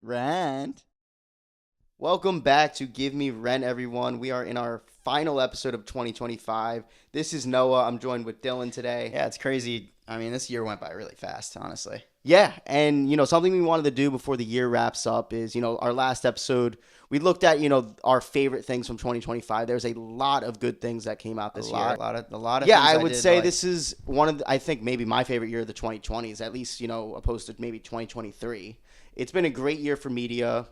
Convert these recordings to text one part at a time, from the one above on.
Rent. Welcome back to Give Me Rent, everyone. We are in our final episode of 2025. This is Noah. I'm joined with Dylan today. Yeah, it's crazy. I mean, this year went by really fast, honestly. Yeah, and something we wanted to do before the year wraps up is, our last episode, we looked at, our favorite things from 2025. There's a lot of good things that came out this year. A lot of yeah, things I would say like, this is one of I think maybe my favorite year of the 2020s, at least, opposed to maybe 2023. It's been a great year for media,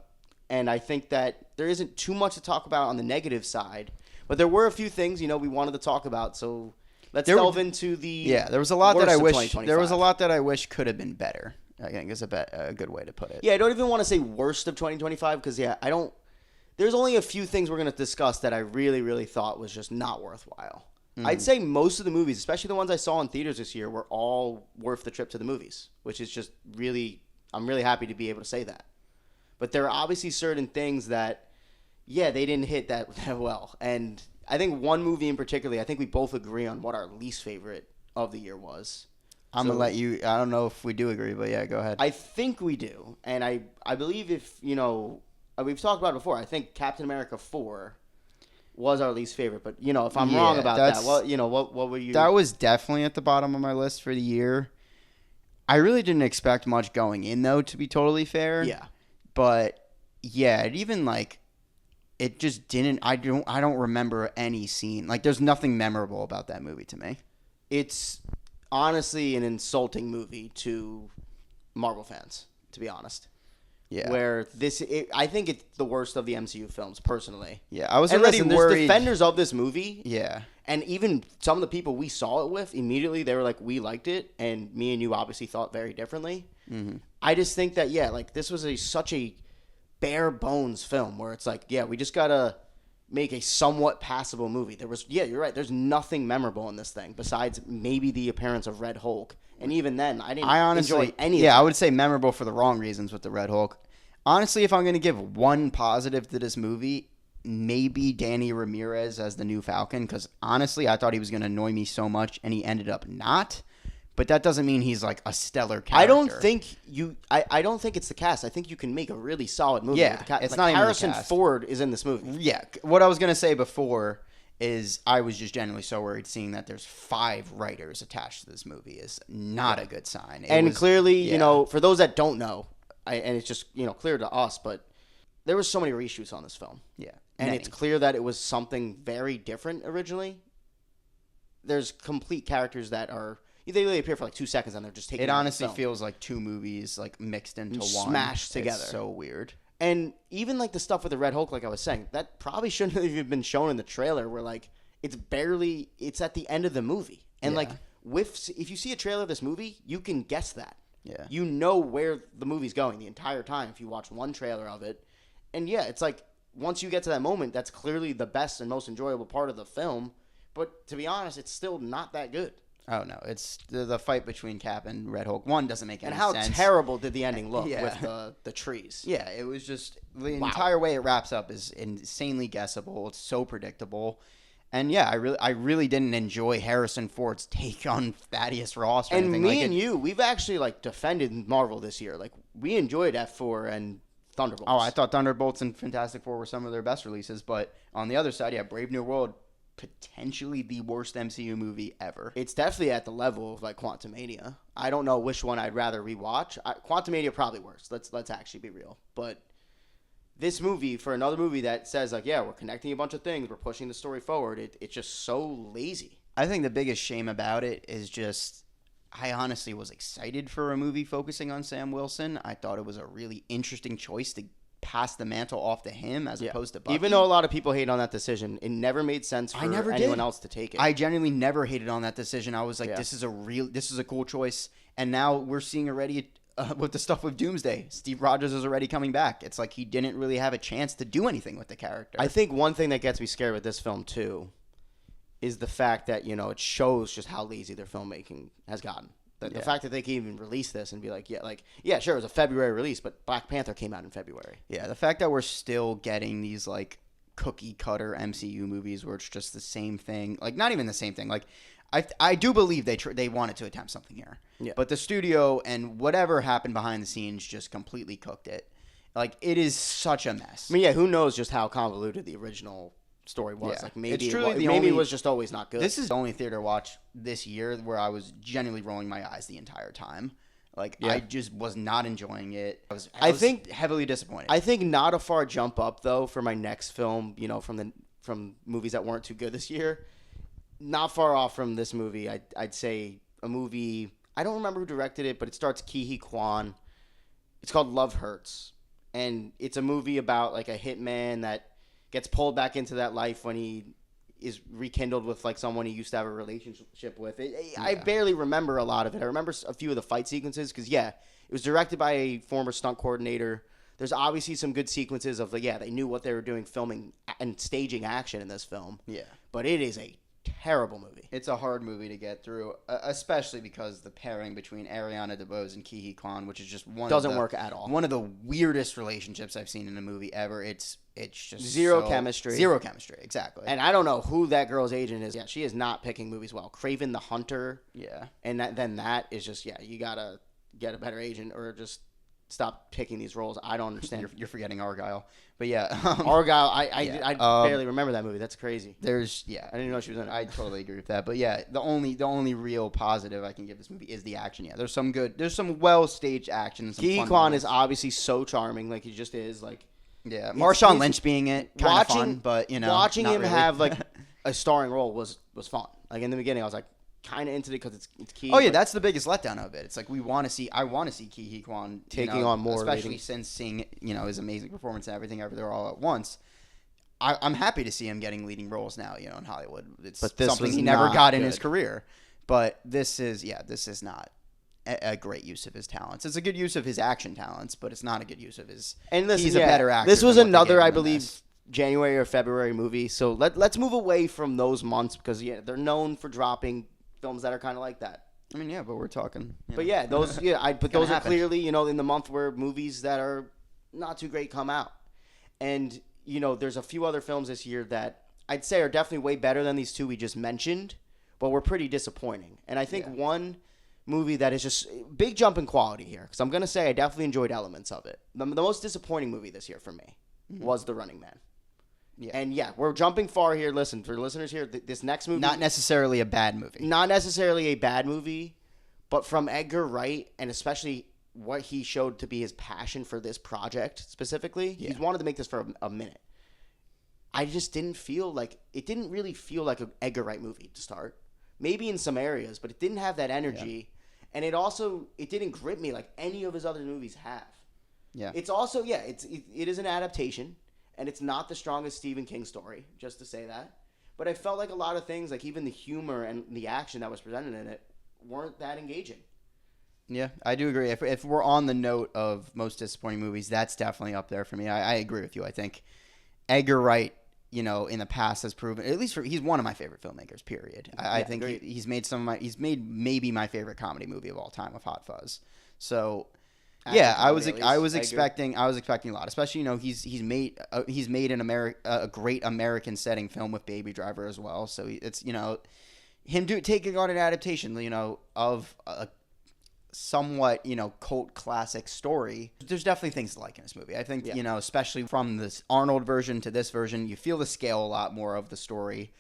and I think that there isn't too much to talk about on the negative side, but there were a few things, we wanted to talk about, so let's delve into the there was a lot that I wish there was a lot that I wish could have been better. I think is a good way to put it. Yeah, I don't even want to say worst of 2025 because there's only a few things we're going to discuss that I really, really thought was just not worthwhile. Mm-hmm. I'd say most of the movies, especially the ones I saw in theaters this year, were all worth the trip to the movies, which is just really, I'm really happy to be able to say that. But there are obviously certain things that, yeah, they didn't hit that well. And I think one movie in particular, I think we both agree on what our least favorite of the year was. I'm going to let you, I don't know if we do agree, but yeah, go ahead. I think we do. And I believe if, we've talked about it before, I think Captain America 4 was our least favorite. But, if I'm wrong about that, what were you? That was definitely at the bottom of my list for the year. I really didn't expect much going in, though, to be totally fair. Yeah. But, yeah, it just didn't, I don't remember any scene. Like, there's nothing memorable about that movie to me. It's honestly an insulting movie to Marvel fans, to be honest. Yeah. Where I think it's the worst of the MCU films, personally. Yeah, I was already worried. There's defenders of this movie. Yeah. And even some of the people we saw it with, immediately they were like, we liked it, and me and you obviously thought very differently. Mm-hmm. I just think that, this was such a bare bones film where it's like, we just got to make a somewhat passable movie. You're right, there's nothing memorable in this thing besides maybe the appearance of Red Hulk. And even then, I honestly enjoy any of it. Yeah, I would say memorable for the wrong reasons with the Red Hulk. Honestly, if I'm going to give one positive to this movie, maybe Danny Ramirez as the new Falcon, because honestly, I thought he was going to annoy me so much, and he ended up not. But that doesn't mean he's like a stellar character. I don't think it's the cast. I think you can make a really solid movie. Yeah, with the cast. it's not even Harrison the cast. Ford is in this movie. Yeah, what I was going to say before is I was just genuinely so worried seeing that there's 5 writers attached to this movie is not a good sign. Clearly, for those that don't know, and it's just, clear to us, but there was so many reshoots on this film. Yeah. And it's clear that it was something very different originally. There's complete characters that are, they really appear for like 2 seconds and they're just taking it honestly feels like 2 movies like mixed into one. Smashed together. It's so weird. And even like the stuff with the Red Hulk, like I was saying, that probably shouldn't have even been shown in the trailer where like it's at the end of the movie. And if you see a trailer of this movie, you can guess that. Yeah. You know where the movie's going the entire time if you watch one trailer of it. And it's like once you get to that moment, that's clearly the best and most enjoyable part of the film. But to be honest, it's still not that good. Oh, no. It's the fight between Cap and Red Hulk. One doesn't make any sense. And how terrible did the ending look with the trees? Yeah, it was just the entire way it wraps up is insanely guessable. It's so predictable. And yeah, I really didn't enjoy Harrison Ford's take on Thaddeus Ross or anything. And you, we've actually like defended Marvel this year. Like we enjoyed F4 and Thunderbolts. Oh, I thought Thunderbolts and Fantastic Four were some of their best releases, but on the other side, Brave New World, potentially the worst MCU movie ever. It's definitely at the level of like Quantumania. I don't know which one I'd rather rewatch. Quantumania probably worse. Let's actually be real. But this movie, for another movie that says like, we're connecting a bunch of things, we're pushing the story forward, it's just so lazy. I think the biggest shame about it is just I honestly was excited for a movie focusing on Sam Wilson. I thought it was a really interesting choice to pass the mantle off to him as opposed to Bucky. Even though a lot of people hate on that decision, it never made sense for anyone else to take it. I genuinely never hated on that decision. I was like, this is a cool choice. And now we're seeing already with the stuff with Doomsday, Steve Rogers is already coming back. It's like he didn't really have a chance to do anything with the character. I think one thing that gets me scared with this film too is the fact that, it shows just how lazy their filmmaking has gotten. The fact that they can even release this and be like, sure, it was a February release, but Black Panther came out in February. Yeah, the fact that we're still getting these, like, cookie-cutter MCU movies where it's just the same thing. Like, not even the same thing. Like, I do believe they wanted to attempt something here. Yeah. But the studio and whatever happened behind the scenes just completely cooked it. Like, it is such a mess. I mean, yeah, who knows just how convoluted the original story was. Yeah. Like, maybe It's truly the maybe only- it was just always not good. This is the only theater watch this year where I was genuinely rolling my eyes the entire time. Like, Yeah. I just was not enjoying it. I was think- heavily disappointed. I think not a far jump up though for my next film. You know, from movies that weren't too good this year. Not far off from this movie. I'd say a movie. I don't remember who directed it, but it starts Ke Huy Quan. It's called Love Hurts, and it's a movie about like a hitman that gets pulled back into that life when he is rekindled with like someone he used to have a relationship with. I barely remember a lot of it. I remember a few of the fight sequences because it was directed by a former stunt coordinator. There's obviously some good sequences of they knew what they were doing, filming and staging action in this film. Yeah. But it is a terrible movie. It's a hard movie to get through, especially because the pairing between Ariana DeBose and Ke Huy Quan, which is just Doesn't work at all. One of the weirdest relationships I've seen in a movie ever. It's just Zero chemistry. Zero chemistry, exactly. And I don't know who that girl's agent is. Yeah, she is not picking movies well. Craven the Hunter. Yeah. And then that is just, you got to get a better agent or just stop picking these roles. I don't understand. You're forgetting Argyle. But yeah. Argyle, I barely remember that movie. That's crazy. I I didn't know she was in it. I totally agree with that. But yeah, the only real positive I can give this movie is the action. Yeah, there's some well staged action. Ke Huy Quan is obviously so charming, like he just is. Like, yeah, Marshawn it's- Lynch being it, kind of fun, but watching not him really. have like a starring role was fun. Like in the beginning, I was like kind of into it because it's Key. Oh yeah, but that's the biggest letdown of it. It's like I want to see Ke Huy Quan Taking on more especially leading- since seeing his amazing performance and everything over there all at once. I'm happy to see him getting leading roles now. In Hollywood, it's But this something was he never not got in his good. career. But this is not a great use of his talents. It's a good use of his action talents, but it's not a good use of his. And listen, he's a better actor. This was than what they another, gave I him in believe, this. January or February movie. So let's move away from those months because they're known for dropping films that are kind of like that. I mean, yeah, but we're talking. But yeah, those but those happen. are clearly in the month where movies that are not too great come out, and there's a few other films this year that I'd say are definitely way better than these two we just mentioned, but were pretty disappointing. And I think one movie that is just big jump in quality here because I'm gonna say I definitely enjoyed elements of it. The most disappointing movie this year for me was The Running Man. Yeah. And we're jumping far here. Listen, for listeners here, this next movie Not necessarily a bad movie. not necessarily a bad movie, but from Edgar Wright, and especially what he showed to be his passion for this project specifically, he's wanted to make this for a minute. I just didn't feel like it didn't really feel like an Edgar Wright movie to start. Maybe in some areas, but it didn't have that energy, and it didn't grip me like any of his other movies have. Yeah. It's also it is an adaptation, and it's not the strongest Stephen King story, just to say that. But I felt like a lot of things, like even the humor and the action that was presented in it, weren't that engaging. Yeah, I do agree. If we're on the note of most disappointing movies, that's definitely up there for me. I agree with you. I think Edgar Wright, in the past has proven, at least he's one of my favorite filmmakers, period. I think agreed. he's made maybe my favorite comedy movie of all time with Hot Fuzz. So yeah, I was expecting a lot, especially he's made a great American setting film with Baby Driver as well. So it's him taking on an adaptation of a somewhat cult classic story. There's definitely things to like in this movie. I think especially from this Arnold version to this version, you feel the scale a lot more of the story.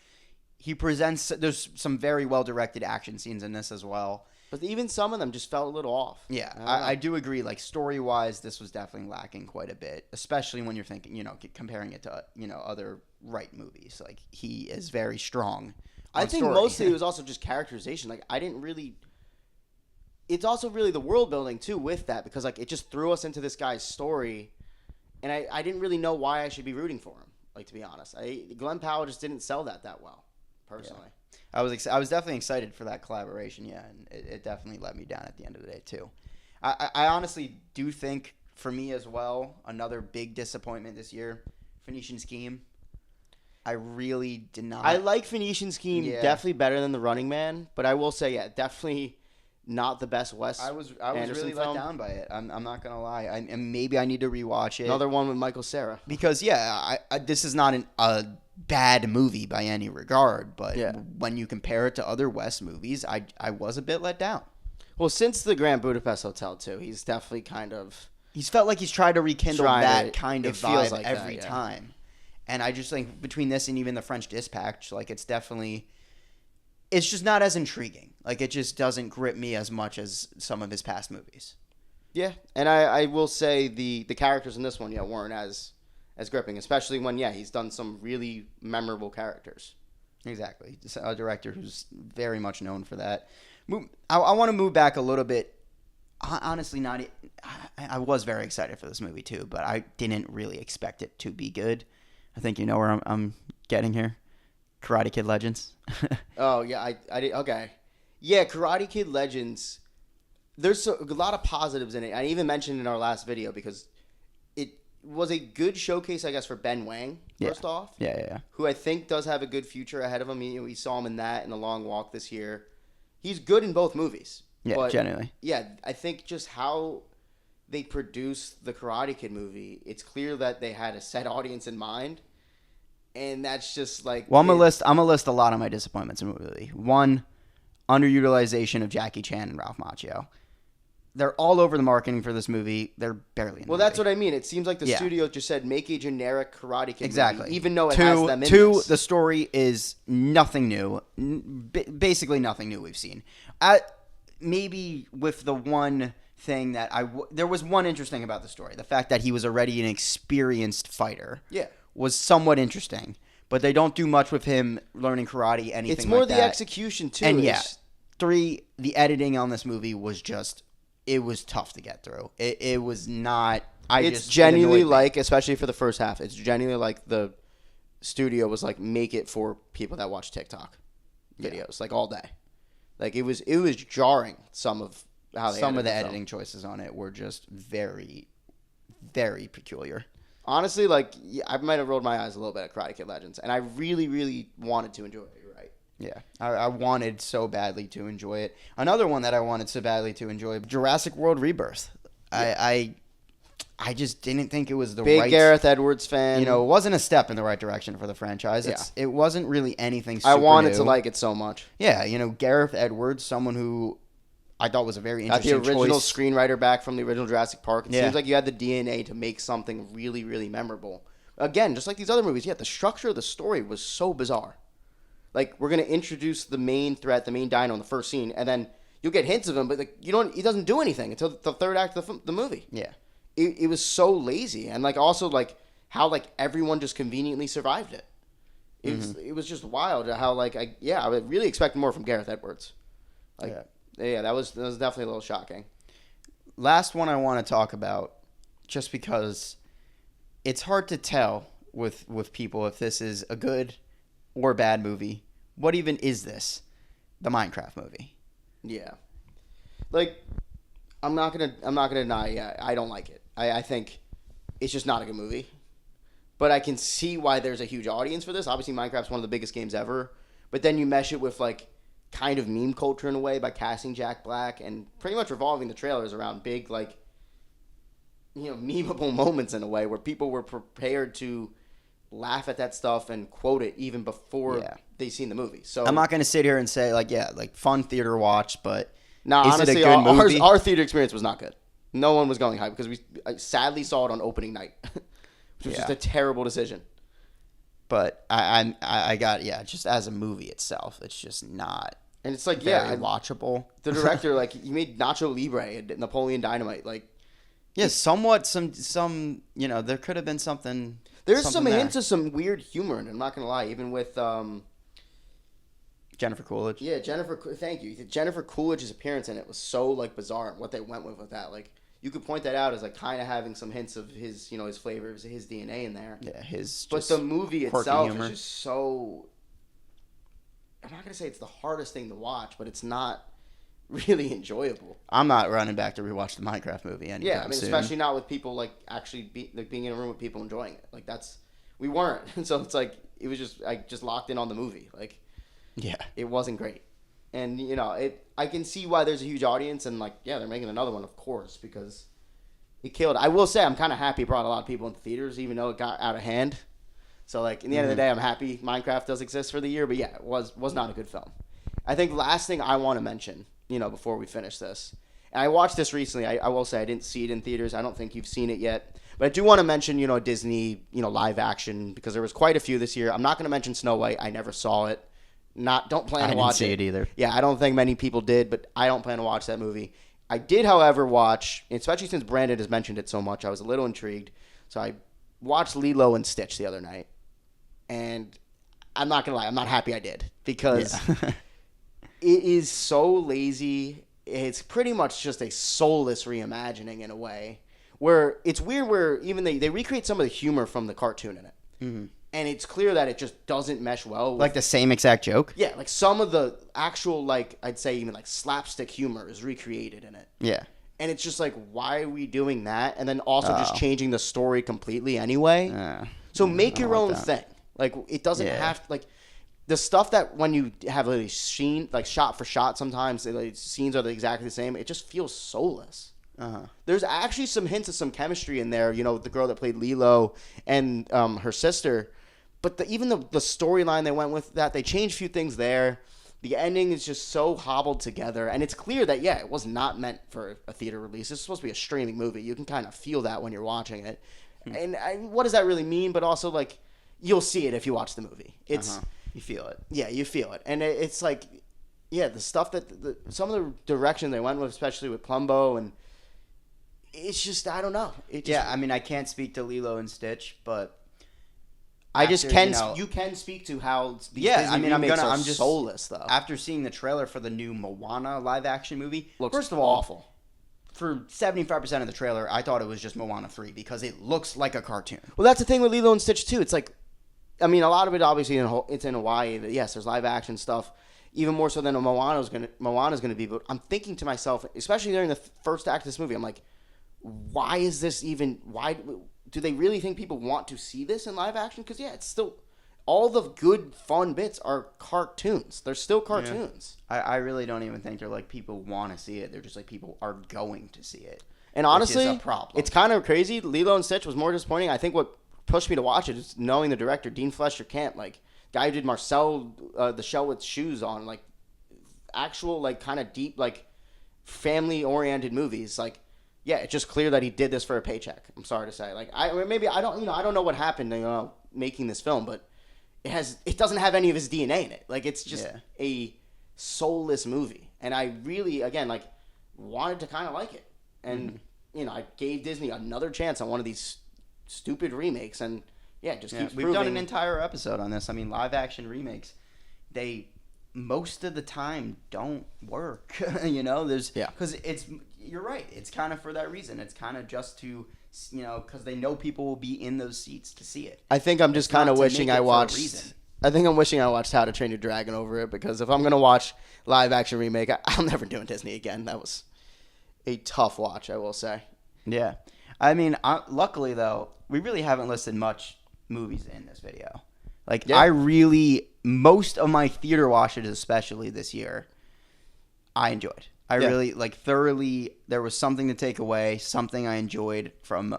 There's some very well directed action scenes in this as well. But even some of them just felt a little off. Yeah, I do agree. Like story-wise, this was definitely lacking quite a bit, especially when you're thinking, comparing it to other Wright movies. Like he is very strong. I think mostly it was also just characterization. Like I didn't really. It's also really the world building too with that because like it just threw us into this guy's story, and I didn't really know why I should be rooting for him. Like to be honest, Glenn Powell just didn't sell that well, personally. Yeah. I was definitely excited for that collaboration, and it definitely let me down at the end of the day too. I honestly do think for me as well, another big disappointment this year, Phoenician Scheme. I really did not. I like Phoenician Scheme definitely better than The Running Man, but I will say definitely not the best Wes. I was Anderson really film. let down by it. I'm not gonna lie. And maybe I need to rewatch it. Another one with Michael Cera. Because I this is not a bad movie by any regard, but when you compare it to other Wes movies, I was a bit let down. Well, since the Grand Budapest Hotel too, he's definitely kind of He's felt like he's tried to rekindle that kind of it feels vibe like every that, yeah. time. And I just think between this and even the French Dispatch, like it's just not as intriguing. Like it just doesn't grip me as much as some of his past movies. Yeah, and I will say the characters in this one, weren't as gripping, especially when, he's done some really memorable characters. Exactly. Just a director who's very much known for that. I want to move back a little bit. Honestly, I was very excited for this movie too, but I didn't really expect it to be good. I think you know where I'm getting here. Karate Kid Legends. Oh, yeah, I did. Okay. Yeah, Karate Kid Legends, there's a lot of positives in it. I even mentioned in our last video because it was a good showcase, I guess, for Ben Wang, first off. Yeah. Who I think does have a good future ahead of him. We saw him in that and The Long Walk this year. He's good in both movies. Yeah, but, genuinely. Yeah, I think just how they produced the Karate Kid movie, it's clear that they had a set audience in mind. And that's just like... Well, I'm gonna list a lot of my disappointments in the movie. One, underutilization of Jackie Chan and Ralph Macchio. They're all over the marketing for this movie. They're barely in the movie. That's what I mean. It seems like the studio just said, make a generic Karate Kid movie, even though it has them in Two, this. The story is nothing new. Basically nothing new we've seen. Maybe with the one thing that there was one interesting about the story. The fact that he was already an experienced fighter was somewhat interesting. But they don't do much with him learning karate, anything like that. It's more the execution, too. And three, the editing on this movie was just... It was tough to get through. It was not... It's genuinely like, especially for the first half, it's genuinely like the studio was like, make it for people that watch TikTok videos, like all day. Like it was jarring, some of how they Some of the editing choices on it were just very, very peculiar. Honestly, like, I might have rolled my eyes a little bit at Karate Kid Legends, and I really, really wanted to enjoy it. You're right. Yeah, I wanted so badly to enjoy it. Another one that I wanted so badly to enjoy, Jurassic World Rebirth. Yeah. I just didn't think it was the right... Big Gareth Edwards fan. It wasn't a step in the right direction for the franchise. It wasn't really anything super I wanted new. to like it so much. Yeah, Gareth Edwards, someone who I thought was a very interesting choice. Got the original choice. Screenwriter back from the original Jurassic Park. It seems like you had the DNA to make something really, really memorable. Again, just like these other movies, the structure of the story was so bizarre. Like, we're going to introduce the main threat, the main dino in the first scene, and then you'll get hints of him, but he doesn't do anything until the third act of the movie. Yeah. It was so lazy, and also how everyone just conveniently survived it. It was just wild how I would really expect more from Gareth Edwards. That was definitely a little shocking. Last one I want to talk about, just because it's hard to tell with people if this is a good or bad movie. What even is this? The Minecraft movie. Yeah. I'm not gonna deny I don't like it. I think it's just not a good movie. But I can see why there's a huge audience for this. Obviously, Minecraft's one of the biggest games ever. But then you mesh it with kind of meme culture in a way by casting Jack Black and pretty much revolving the trailers around big memeable moments in a way where people were prepared to laugh at that stuff and quote it even before they seen the movie. So I'm not gonna sit here and say fun theater watch, but honestly, is it a good movie? Our theater experience was not good. No one was going hype because we sadly saw it on opening night, which was just a terrible decision. But I got just as a movie itself, it's just not. And it's very watchable. The director he made Nacho Libre and Napoleon Dynamite somewhat some there could have been something. There's some hints of some weird humor in it. I'm not gonna lie, even with Jennifer Coolidge. Yeah, thank you. Jennifer Coolidge's appearance in it was so humor and what they went with that. You could point that out as kind of having some hints of his his flavors, his DNA in there. Yeah, his. But the movie itself humor. is just so. I'm not gonna say it's the hardest thing to watch, but it's not really enjoyable. I'm not running back to rewatch the Minecraft movie anytime soon. Especially not with people actually being in a room with people enjoying it. We weren't, so it's it was just just locked in on the movie. It wasn't great, and I can see why there's a huge audience, and they're making another one, of course, because it killed. I will say I'm kind of happy it brought a lot of people into theaters, even though it got out of hand. So in the end of the day, I'm happy Minecraft does exist for the year, but it was not a good film. I think last thing I want to mention, before we finish this, And I watched this recently. I will say I didn't see it in theaters. I don't think you've seen it yet. But I do want to mention, Disney, live action, because there was quite a few this year. I'm not going to mention Snow White. I never saw it. Don't plan to watch it. I didn't see it either. Yeah, I don't think many people did, but I don't plan to watch that movie. I did, however, watch, especially since Brandon has mentioned it so much, I was a little intrigued. So I watched Lilo and Stitch the other night. And I'm not going to lie, I'm not happy I did. Because it is so lazy. It's pretty much just a soulless reimagining in a way. Where it's weird where even they recreate some of the humor from the cartoon in it. Mm-hmm. And it's clear that it just doesn't mesh well with, like the same exact joke? Yeah, like some of the actual, I'd say even slapstick humor is recreated in it. Yeah. And it's just why are we doing that? And then also just changing the story completely anyway. So make your own thing. It doesn't have to, the stuff that when you have a scene, shot for shot sometimes, the scenes are exactly the same. It just feels soulless. There's actually some hints of some chemistry in there. The girl that played Lilo and her sister. But even the storyline they went with that, they changed a few things there. The ending is just so hobbled together. And it's clear that, it was not meant for a theater release. It's supposed to be a streaming movie. You can kind of feel that when you're watching it. And what does that really mean? But also, you'll see it if you watch the movie. It's You feel it. Yeah, you feel it. And it's the stuff that some of the direction they went with, especially with Plumbo, and it's just, I don't know. I can't speak to Lilo and Stitch, but I just can. You can speak to how these Disney remakes are just soulless, though. After seeing the trailer for the new Moana live action movie, first of all, awful. For 75% of the trailer, I thought it was just Moana 3 because it looks like a cartoon. Well, that's the thing with Lilo and Stitch too. It's a lot of it obviously it's in Hawaii. Yes, there's live action stuff, even more so than Moana's gonna be. But I'm thinking to myself, especially during the first act of this movie, I'm like, why is this even? Why do they really think people want to see this in live action? Because it's still all the good fun bits are cartoons. They're still cartoons. Yeah. I really don't even think they're people want to see it. They're just people are going to see it. And honestly, which is a problem. It's kind of crazy. Lilo and Stitch was more disappointing. I think what pushed me to watch it is knowing the director, Dean Fletcher Camp, guy who did Marcel, the Shell with Shoes on, actual kind of deep family oriented movies. It's just clear that he did this for a paycheck. I'm sorry to say. I don't know what happened making this film, but it doesn't have any of his DNA in it. It's just a soulless movie. And I really, again, wanted to kind of like it. And I gave Disney another chance on one of these stupid remakes, and keeps we've done an entire episode on this. Live action remakes, they most of the time don't work. Because you're right, it's kind of for that reason. It's kind of just to because they know people will be in those seats to see it. I think I'm just kind of wishing I watched How to Train Your Dragon over it, because if I'm gonna watch live action remake, I'm never doing Disney again. That was a tough watch, I will say. Yeah. Luckily, though, we really haven't listed much movies in this video. Most of my theater watches, especially this year, I enjoyed. I really, thoroughly, there was something to take away, something I enjoyed from,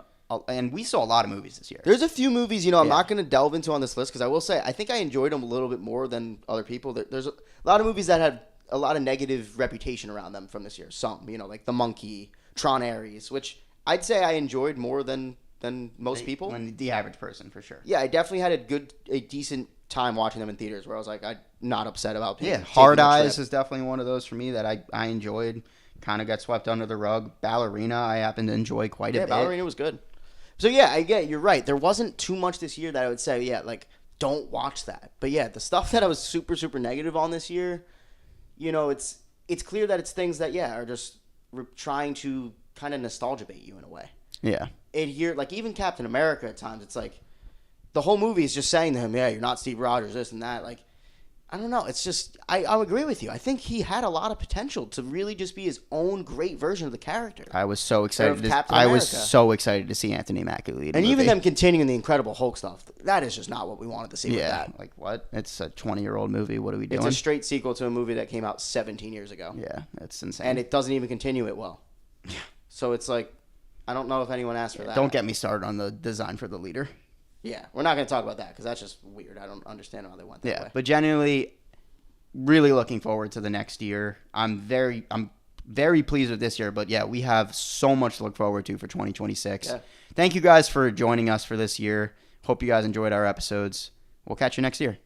and we saw a lot of movies this year. There's a few movies, I'm not going to delve into on this list, because I will say, I think I enjoyed them a little bit more than other people. There's a lot of movies that had a lot of negative reputation around them from this year. Some, like The Monkey, Tron Ares, which I'd say I enjoyed more than most people. Than the average person, for sure. Yeah, I definitely had a decent time watching them in theaters where I was I'm not upset about people. Yeah, Hard Eyes is definitely one of those for me that I enjoyed. Kind of got swept under the rug. Ballerina, I happen to enjoy quite a bit. Yeah, Ballerina was good. So yeah, you're right. There wasn't too much this year that I would say, don't watch that. But yeah, the stuff that I was super, super negative on this year, it's clear that it's things that, are just trying to kind of nostalgia bait you in a way. Yeah. Even Captain America at times, it's the whole movie is just saying to him, you're not Steve Rogers, this and that. I don't know. It's just, I agree with you. I think he had a lot of potential to really just be his own great version of the character. I was so excited. I was so excited to see Anthony Mackie lead. And even them continuing the Incredible Hulk stuff, that is just not what we wanted to see with that. What? It's a 20-year-old movie. What are we doing? It's a straight sequel to a movie that came out 17 years ago. Yeah, that's insane. And it doesn't even continue it well. Yeah. So it's I don't know if anyone asked for that. Don't get me started on the design for the leader. Yeah, we're not going to talk about that because that's just weird. I don't understand how they went that way. But genuinely, really looking forward to the next year. I'm very pleased with this year. But yeah, we have so much to look forward to for 2026. Yeah. Thank you guys for joining us for this year. Hope you guys enjoyed our episodes. We'll catch you next year.